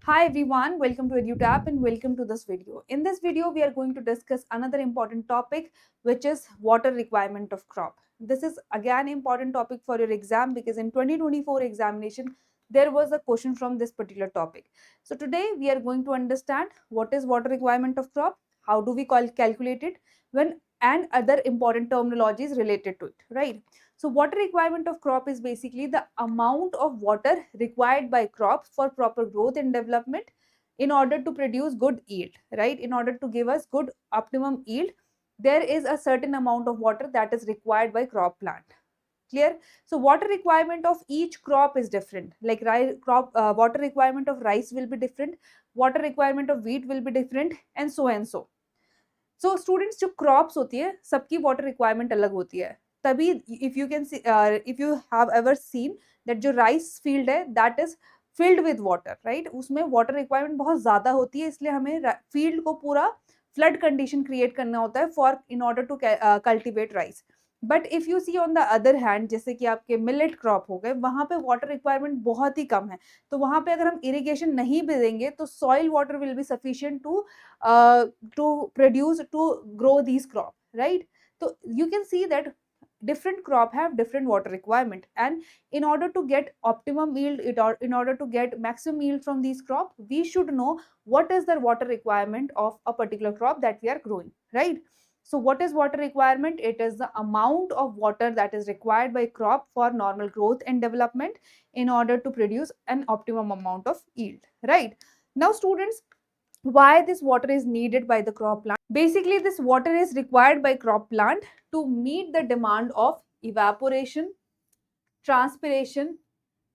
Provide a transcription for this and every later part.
Hi everyone, welcome to Edutap and welcome to this video. In this video, we are going to discuss another important topic, which is water requirement of crop. This is again important topic for your exam because in 2024 examination, there was a question from this particular topic. So today we are going to understand what is water requirement of crop, how do we calculate it, when and other important terminologies related to it, right? So water requirement of crop is basically the amount of water required by crops for proper growth and development in order to produce good yield, right? In order to give us good optimum yield, there is a certain amount of water that is required by crop plant. Clear? So water requirement of each crop is different. Like water requirement of rice will be different, water requirement of wheat will be different, and so and so. So students जो crops होती है सबकी water requirement अलग होती है तभी if you can if you have ever seen that जो rice field है that is filled with water right उसमें वाटर रिक्वायरमेंट बहुत ज़्यादा होती है इसलिए हमें फील्ड को पूरा फ्लड कंडीशन क्रिएट करना होता है for in order to cultivate rice but if you see on the other hand जैसे कि आपके मिलेट क्रॉप हो गए वहाँ पे वाटर रिक्वायरमेंट बहुत ही कम है तो वहाँ पे अगर हम इरिगेशन नहीं भी देंगे तो soil water will be sufficient to produce to grow these crop, right? So you can see that different crop have different water requirement, and in order to get optimum yield or in order to get maximum yield from these crop, we should know what is the water requirement of a particular crop that we are growing, right? So what is water requirement? It is the amount of water that is required by crop for normal growth and development in order to produce an optimum amount of yield, right? Now students, why this water is needed by the crop plant? Basically, this water is required by crop plant to meet the demand of evaporation, transpiration,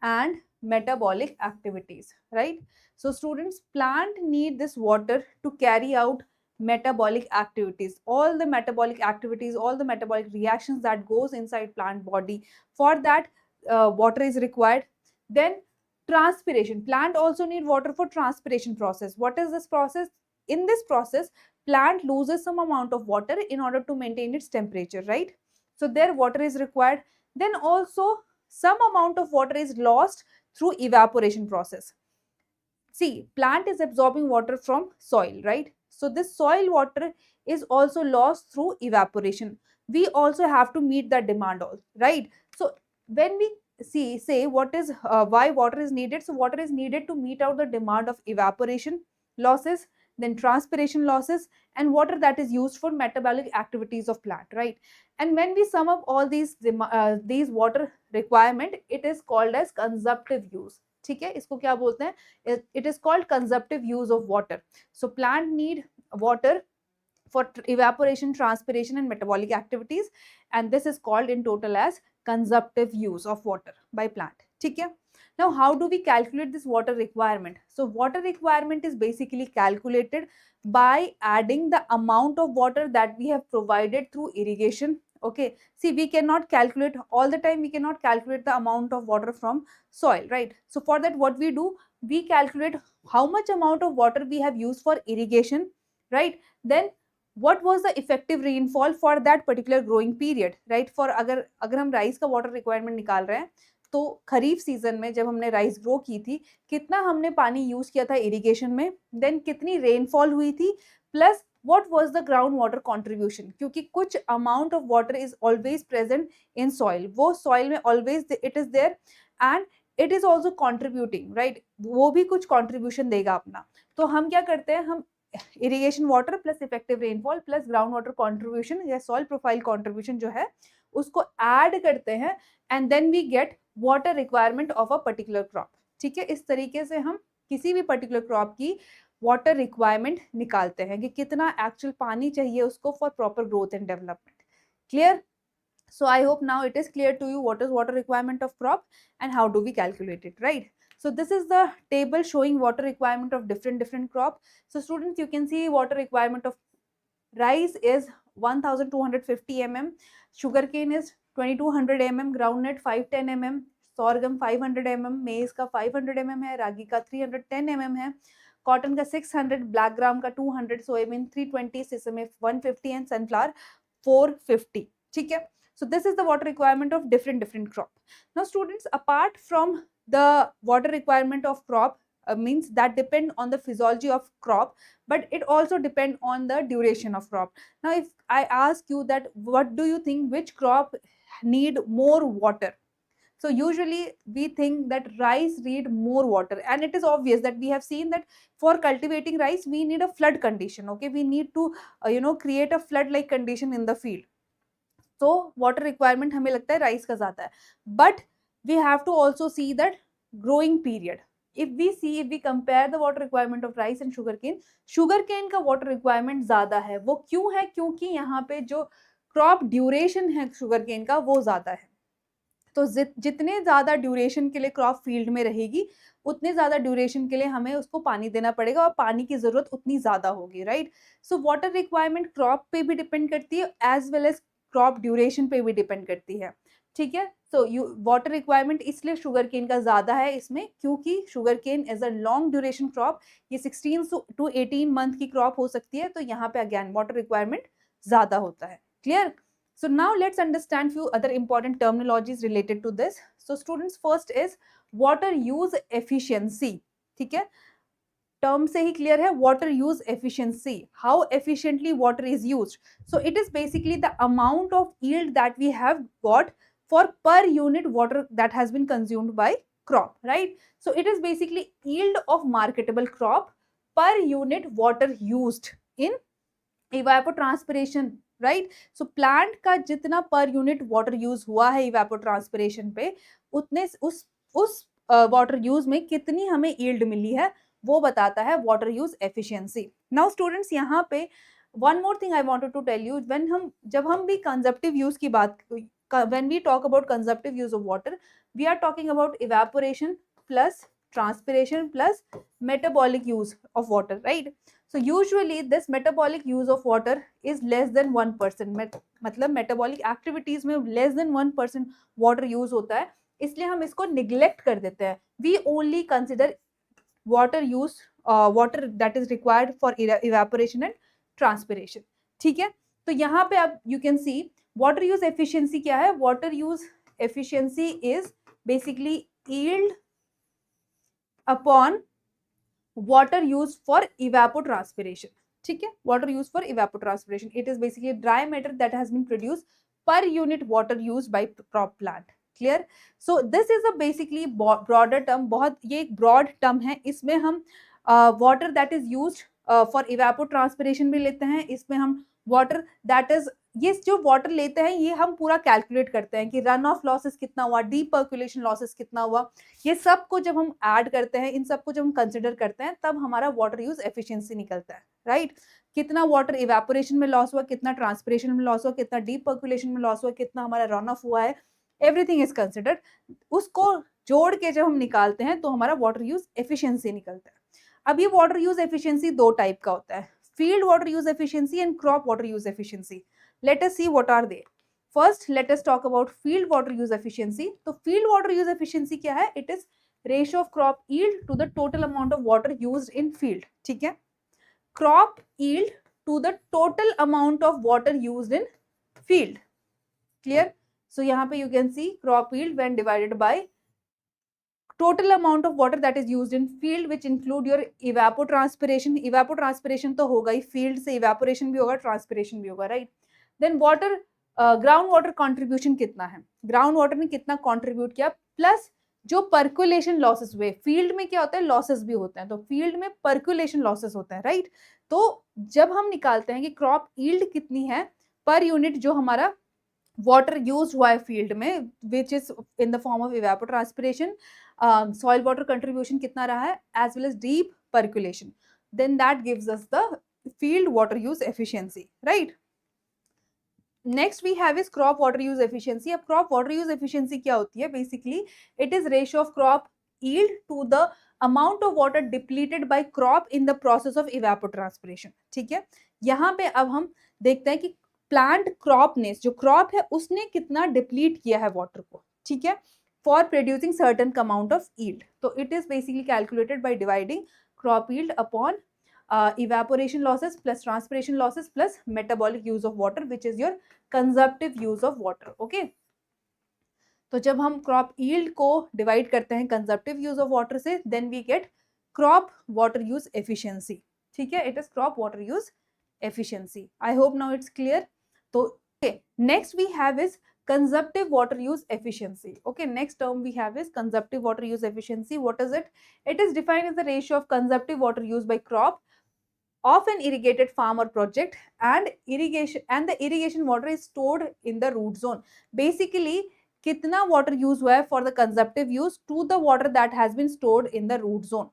and metabolic activities, right? So students, plant need this water to carry out metabolic activities, all the metabolic activities, all the metabolic reactions that goes inside plant body. For that, water is required. Then transpiration, plant also need water for transpiration process. What is this process? In this process, plant loses some amount of water in order to maintain its temperature, right? So their water is required. Then also some amount of water is lost through evaporation process. See, plant is absorbing water from soil, right? So this soil water is also lost through evaporation. We also have to meet that demand, all right? So when we say what is why water is needed, so water is needed to meet out the demand of evaporation losses, then transpiration losses, and water that is used for metabolic activities of plant, right? And when we sum up all these water requirement, it is called as consumptive use. ठीक है, इसको क्या बोलते हैं? It is called consumptive use of water. So plant need water for evaporation, transpiration, and metabolic activities, and this is called in total as consumptive use of water by plant. ठीक है? Now, how do we calculate this water requirement? So water requirement is basically calculated by adding the amount of water that we have provided through irrigation. Okay, see, we cannot calculate all the time, we cannot calculate the amount of water from soil, right? So for that, what we do, we calculate how much amount of water we have used for irrigation, right? Then what was the effective rainfall for that particular growing period, right? For अगर हम rice का water requirement निकाल रहे हैं तो खरीफ season में जब हमने राइस ग्रो की थी कितना हमने पानी यूज किया था इरिगेशन में, देन कितनी रेनफॉल हुई थी, plus what was the ground water contribution, क्योंकि कुछ amount of water is always present in soil, वो soil में always it is there and it is also contributing, right? वो भी कुछ contribution देगा अपना. तो हम क्या करते हैं, हम irrigation water plus effective rainfall plus ground water contribution या soil profile contribution जो है उसको add करते हैं and then we get water requirement of a particular crop. ठीक है, इस तरीके से हम किसी भी particular crop की वाटर रिक्वायरमेंट निकालते हैं कि कितना एक्चुअल पानी चाहिए उसको for proper growth and development. Clear? So I hope now it is clear to you what is water requirement of crop and how do we calculate it, right? So this is the table showing water requirement of different crop. So students, you can see water requirement of rice is 1250 mm, sugarcane is 2200 mm, groundnut 510 mm, sorghum 500 mm, maize का 500 mm है, रागी का 310 mm है, cotton का 600, black gram का 200, soybean 320, sesame 150 and sunflower 450. ठीक है, so this is the water requirement of different crop. Now students, apart from the water requirement of crop, means that depend on the physiology of crop, but it also depend on the duration of crop. Now if I ask you that what do you think which crop need more water, so usually we think that rice need more water, and it is obvious that we have seen that for cultivating rice we need a flood condition. Okay, we need to create a flood like condition in the field. So water requirement हमें लगता है rice का ज्यादा है, but we have to also see that growing period. If we compare the water requirement of rice and sugarcane का water requirement ज्यादा है. वो क्यों है? क्योंकि यहाँ पे जो crop duration है sugarcane का वो ज्यादा है. तो जितने ज्यादा ड्यूरेशन के लिए क्रॉप फील्ड में रहेगी उतने ज्यादा ड्यूरेशन के लिए हमें उसको पानी देना पड़ेगा और पानी की जरूरत उतनी ज्यादा होगी, right. So water requirement crop पे भी डिपेंड करती है as well as crop duration पे भी डिपेंड करती है, ठीक है. सो वाटर रिक्वायरमेंट इसलिए शुगर केन का ज्यादा है इसमें, क्योंकि sugar cane as a long duration crop, ये 16 to 18 मंथ की क्रॉप हो सकती है, तो यहाँ पे अगेन वाटर रिक्वायरमेंट ज्यादा होता है. Clear? So now let's understand few other important terminologies related to this. So students, first is water use efficiency. ठीक है, term से ही clear है, water use efficiency, how efficiently water is used. So it is basically the amount of yield that we have got for per unit water that has been consumed by crop, right? So it is basically yield of marketable crop per unit water used in evapotranspiration, right. So plant का जितना per unit water use हुआ है evapotranspiration पे, उतने उस water use में कितनी हमें यील्ड मिली है वो बताता है water use efficiency. Now students, यहाँ पे one more thing I wanted to tell you, जब हम भी कंजप्टिव यूज की बात, when we talk about consumptive use of water, we are talking about evaporation plus transpiration plus metabolic use of water, right? So usually this metabolic use of water is less than 1%. मतलब metabolic activities में less than 1% water use होता है, इसलिए हम इसको neglect कर देते हैं. We only consider water use, water that is required for evaporation and transpiration. ठीक है, तो यहाँ पे आप you can see water use efficiency क्या है. Water use efficiency is basically yield upon water used for evapotranspiration. ठीक है, water used for evapotranspiration, it is basically a dry matter that has been produced per unit water used by crop plant. Clear? So this is a basically broader term, बहुत ये एक broad term है. इसमें हम water that is used for evapotranspiration भी लेते हैं, इसमें हम water that is, ये जो वाटर लेते हैं ये हम पूरा कैलकुलेट करते हैं कि रन ऑफ लॉसेस कितना हुआ, डीप पर्कुलेशन लॉसेस कितना हुआ, ये सब को जब हम ऐड करते हैं, इन सब को जब हम कंसिडर करते हैं, तब हमारा वाटर यूज एफिशिएंसी निकलता है, राइट. कितना वाटर इवेपोरेशन में लॉस हुआ, कितना ट्रांसपिरेशन में लॉस हुआ, कितना डीप पर्कुलेशन में लॉस हुआ, कितना हमारा रन ऑफ हुआ है, एवरीथिंग इज कंसिडर्ड. उसको जोड़ के जब हम निकालते हैं तो हमारा वाटर यूज एफिशिएंसी निकलता है. अब ये वाटर यूज एफिशिएंसी दो टाइप का होता है, field water use efficiency and crop water use efficiency. Let us see what are they. First, let us talk about field water use efficiency. तो field water use efficiency क्या है? It is ratio of crop yield to the total amount of water used in field. ठीक है? Crop yield to the total amount of water used in field. Clear? So यहाँ पे you can see crop yield when divided by total amount of water that is used in field, which include your evapotranspiration. Evapotranspiration तो होगा ही, field से evaporation भी होगा, transpiration भी होगा, right? Then water, ground water contribution कितना है, ground water ने कितना contribute किया, plus जो percolation losses हुए. field में क्या होता है, losses भी होते हैं, तो field में percolation losses होते हैं, right? तो जब हम निकालते हैं कि crop yield कितनी है per unit जो हमारा water used हुआ है field में, which is in the form of evapotranspiration, soil water contribution कितना रहा है, as well as deep percolation, then that gives us the field water use efficiency, right? Next we have is crop water use efficiency. अब crop water use efficiency क्या होती है? Basically it is ratio of crop yield to the amount of water depleted by crop in the process of evapotranspiration. ठीक है, यहाँ पे अब हम देखते हैं कि प्लांट क्रॉप ने, जो क्रॉप है उसने कितना डिप्लीट किया है वाटर को, ठीक है, for producing certain amount of yield. तो it is basically calculated by dividing crop yield upon evaporation losses plus transpiration losses plus metabolic use of water, which is your consumptive use of water. Okay, तो जब हम crop yield को divide करते हैं consumptive use of water से, then we get crop water use efficiency. ठीक है, it is crop water use efficiency. I hope now it's clear. So okay, next we have is consumptive water use efficiency. Okay, next term we have is consumptive water use efficiency. What is it? It is defined as the ratio of consumptive water used by crop of an irrigated farm or project, and the irrigation water is stored in the root zone. Basically कितना water use हुआ है for the consumptive use to the water that has been stored in the root zone.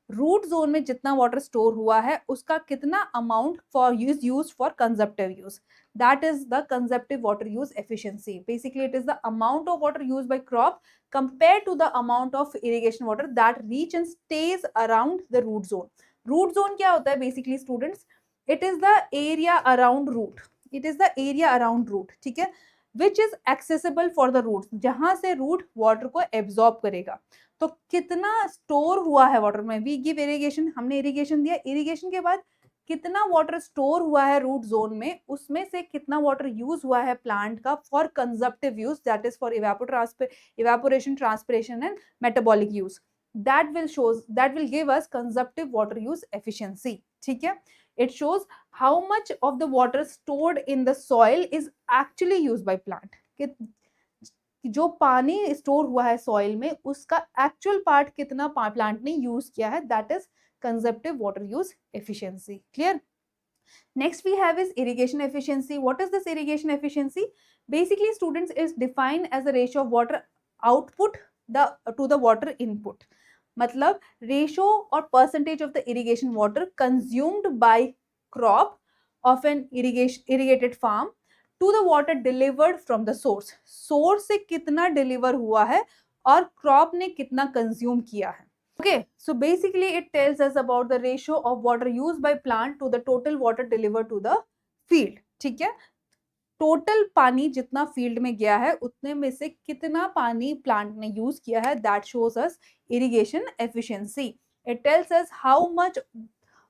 Root zone में जितना water store हुआ है उसका कितना amount for use for consumptive use, that is the consumptive water use efficiency. Basically it is the amount of water use by crop compare to the amount of irrigation water that reach and stage around the root zone. Root zone क्या होता है basically students? It is the area around root, it is the area around root, ठीक है, which is accessible for the root, जहां से root water को absorb करेगा. तो कितना स्टोर हुआ है वाटर में, वी गिव इरिगेशन, हमने इरिगेशन दिया, इरिगेशन के बाद कितना वाटर स्टोर हुआ है रूट जोन में, उसमें से कितना वाटर यूज हुआ है प्लांट का for consumptive use, that is for evaporation, transpiration and metabolic use. that will give us consumptive water use efficiency. ठीक है, it shows how much of the water stored in the soil is actually used by plant. कि जो पानी store हुआ है soil में उसका actual part कितना प्लांट ने यूज किया है, that is consumptive water use efficiency. Clear? Next we have is irrigation efficiency. What is this irrigation efficiency? Basically students, is defined as the ratio of water output to the water input. मतलब ratio और percentage of the irrigation water consumed by crop of an irrigated farm to the water delivered from the source. Source से कितना deliver हुआ है और crop ने कितना consume किया है. Okay, so basically it tells us about the ratio of water used by plant to the total water delivered to the field. ठीक है, टोटल पानी जितना फील्ड में गया है उतने में से कितना पानी प्लांट ने यूज किया है, that shows us irrigation efficiency. It tells us how much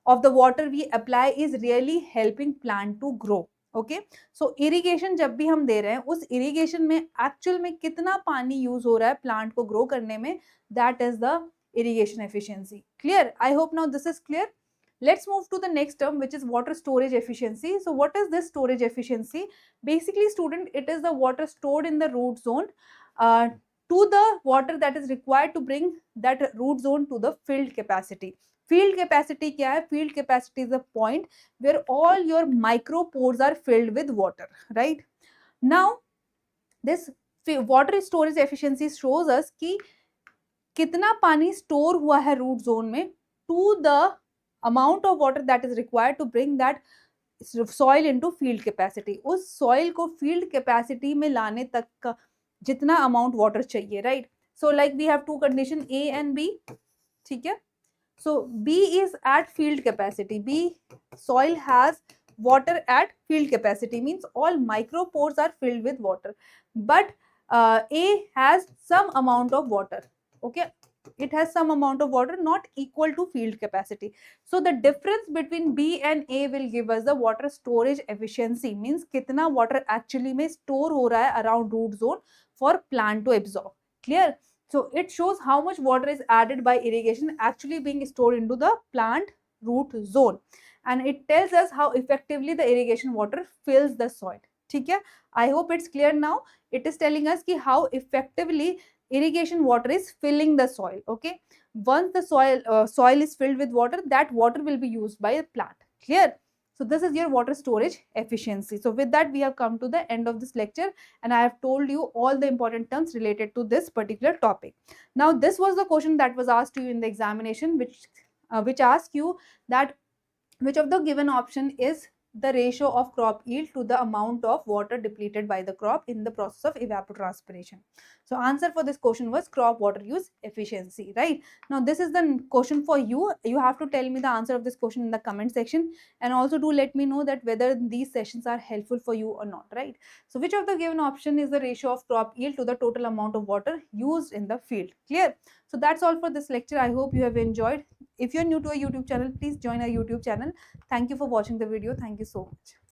of the water we apply is really helping plant to grow. Okay, so irrigation जब भी हम दे रहे हैं उस इरिगेशन में एक्चुअल में कितना पानी यूज हो रहा है प्लांट को ग्रो करने में, that is the irrigation efficiency. Clear? I hope now this is clear. Let's move to the next term, which is water storage efficiency. So what is this storage efficiency? Basically student, it is the water stored in the root zone to the water that is required to bring that root zone to the filled capacity. Field capacity क्या है? Field capacity is the point where all your micropores are filled with water, right? Now this water storage efficiency shows us कि कितना पानी store हुआ है root zone में to the amount of water that is required to bring that soil into field capacity. उस soil को field capacity में लाने तक का जितना अमाउंट वाटर चाहिए, right? So like we have to condition A and B. ठीक है, so B is at field capacity, B soil has water at field capacity, means all micropores are filled with water, but A has some amount of water. Okay, it has some amount of water not equal to field capacity. So the difference between B and A will give us the water storage efficiency, means कितना water actually में store हो रहा है around root zone for plant to absorb. Clear? So it shows how much water is added by irrigation actually being stored into the plant root zone, and it tells us how effectively the irrigation water fills the soil. ठीक है, I hope it's clear now. It is telling us कि how effectively irrigation water is filling the soil. Okay, once the soil is filled with water, that water will be used by a plant. Clear? So this is your water storage efficiency. So with that we have come to the end of this lecture, and I have told you all the important terms related to this particular topic. Now this was the question that was asked to you in the examination, which asked you that which of the given option is the ratio of crop yield to the amount of water depleted by the crop in the process of evapotranspiration. So answer for this question was crop water use efficiency, right? Now this is the question for you. You have to tell me the answer of this question in the comment section, and also do let me know that whether these sessions are helpful for you or not, right? So which of the given option is the ratio of crop yield to the total amount of water used in the field? Clear? So that's all for this lecture. I hope you have enjoyed. If you're new to our YouTube channel, please join our YouTube channel. Thank you for watching the video. Thank you so much.